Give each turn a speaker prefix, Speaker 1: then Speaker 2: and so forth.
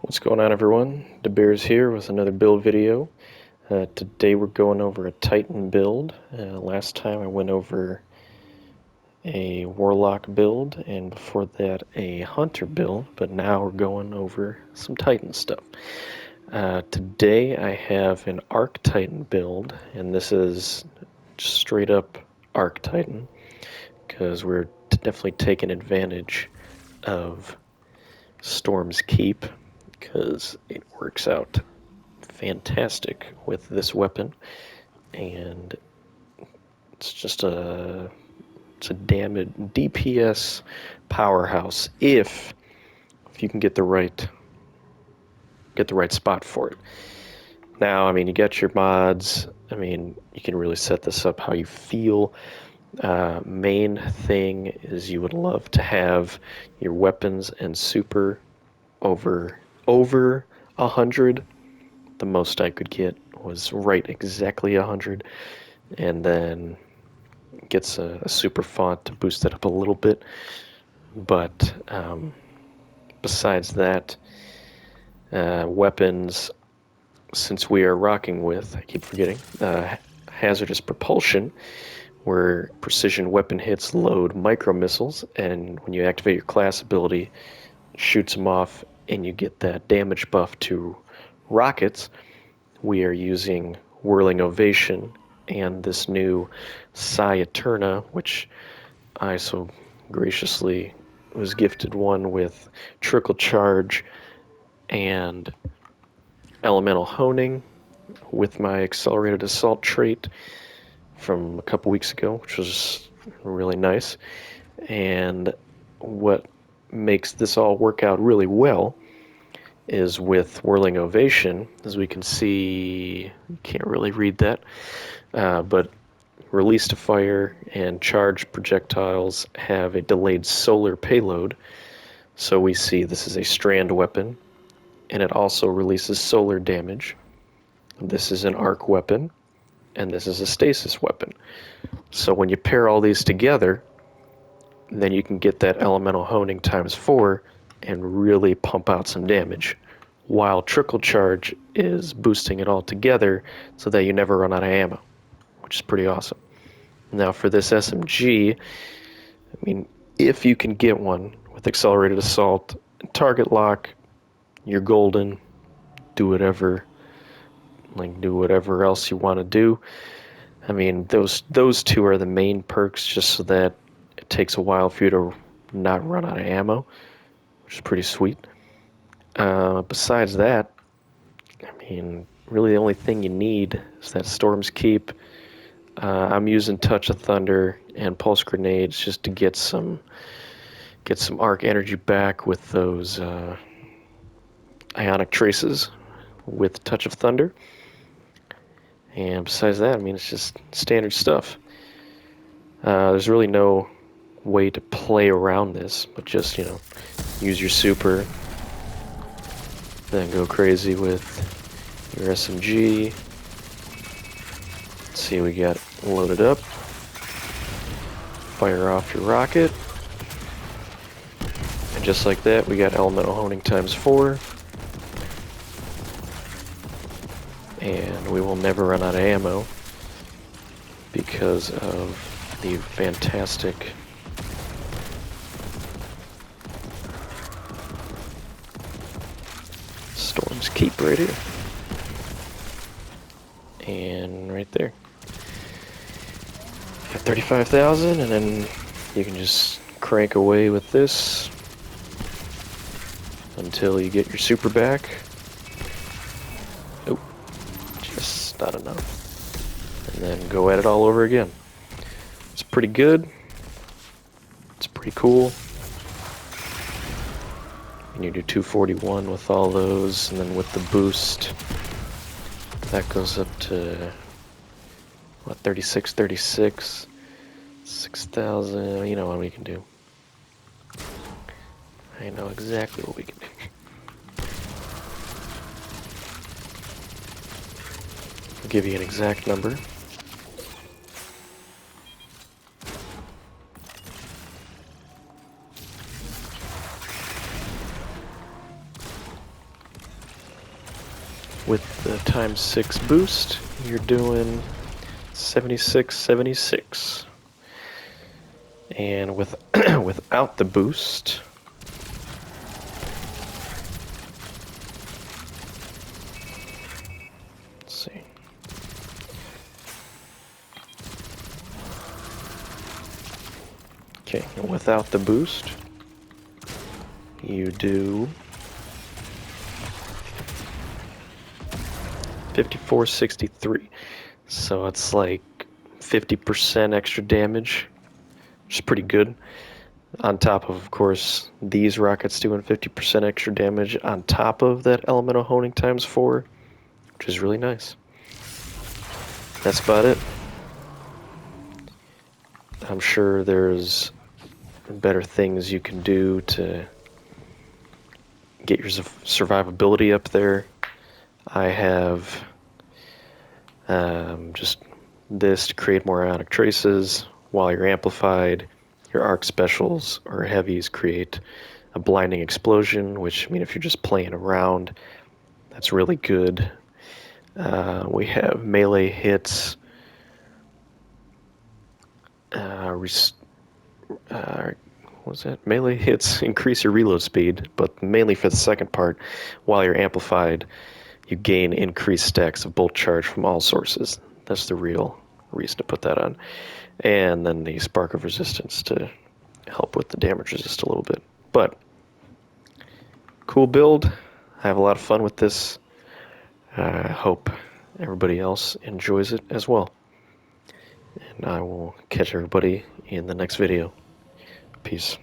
Speaker 1: What's going on, everyone? DeBears here with another build video. Today we're going over a Titan build. Last time I went over a Warlock build, and before that a Hunter build, but now we're going over some Titan stuff. Today I have an Arc Titan build, and this is just straight up Arc Titan, because we're definitely taking advantage of Storm's Keep, because it works out fantastic with this weapon, and it's just a damage DPS powerhouse if you can get the right spot for it. Now, I mean, you got your mods. I mean, you can really set this up how you feel. Main thing is you would love to have your weapons and super over 100. The most I could get was right exactly 100, and then gets a super font to boost it up a little bit. But besides that, weapons, since we are rocking with, I keep forgetting, Hazardous Propulsion, where precision weapon hits load micro missiles, and when you activate your class ability, it shoots them off, and you get that damage buff to rockets. We are using Whirling Ovation and this new Psi Eterna, which I so graciously was gifted one with Trickle Charge and Elemental Honing with my Accelerated Assault trait from a couple weeks ago, which was really nice. And what makes this all work out really well is with Whirling Ovation. As we can see, you can't really read that, but Release to Fire and Charged projectiles have a delayed solar payload. So we see this is a strand weapon, and it also releases solar damage. This is an arc weapon, and this is a stasis weapon. So when you pair all these together, then you can get that elemental honing ×4 and really pump out some damage, while Trickle Charge is boosting it all together so that you never run out of ammo, which is pretty awesome. Now for this SMG, I mean, if you can get one with Accelerated Assault and Target Lock, you're golden. Do whatever else you want to do. I mean, those two are the main perks, just so that it takes a while for you to not run out of ammo, which is pretty sweet. Besides that, I mean, really the only thing you need is that Storm's Keep. I'm using Touch of Thunder and Pulse Grenades just to get some arc energy back with those Ionic Traces with Touch of Thunder. And besides that, I mean, it's just standard stuff. There's really no way to play around this, but just, use your super, then go crazy with your SMG. Let's see, we got loaded up. Fire off your rocket. And just like that, we got elemental honing ×4. And we will never run out of ammo because of the fantastic Storm's Keep right here. And right there. Got 35,000, and then you can just crank away with this until you get your super back. Nope, just not enough. And then go at it all over again. It's pretty good. It's pretty cool. And you do 241 with all those, and then with the boost, that goes up to, what, 36, 6,000, you know what we can do. I know exactly what we can do. I'll give you an exact number. With the ×6 boost, you're doing 7676. And with without the boost, let's see. Okay, and without the boost, you do 5463. So it's like 50% extra damage, which is pretty good. On top of course, these rockets doing 50% extra damage on top of that elemental honing ×4, which is really nice. That's about it. I'm sure there's better things you can do to get your survivability up there. I have just this to create more ionic traces while you're amplified. Your arc specials or heavies create a blinding explosion, which, I mean, if you're just playing around, that's really good. We have melee hits, what's that? Melee hits increase your reload speed, but mainly for the second part, while you're amplified, you gain increased stacks of bolt charge from all sources. That's the real reason to put that on. And then the spark of resistance to help with the damage resist a little bit. But cool build. I have a lot of fun with this. I hope everybody else enjoys it as well. And I will catch everybody in the next video. Peace.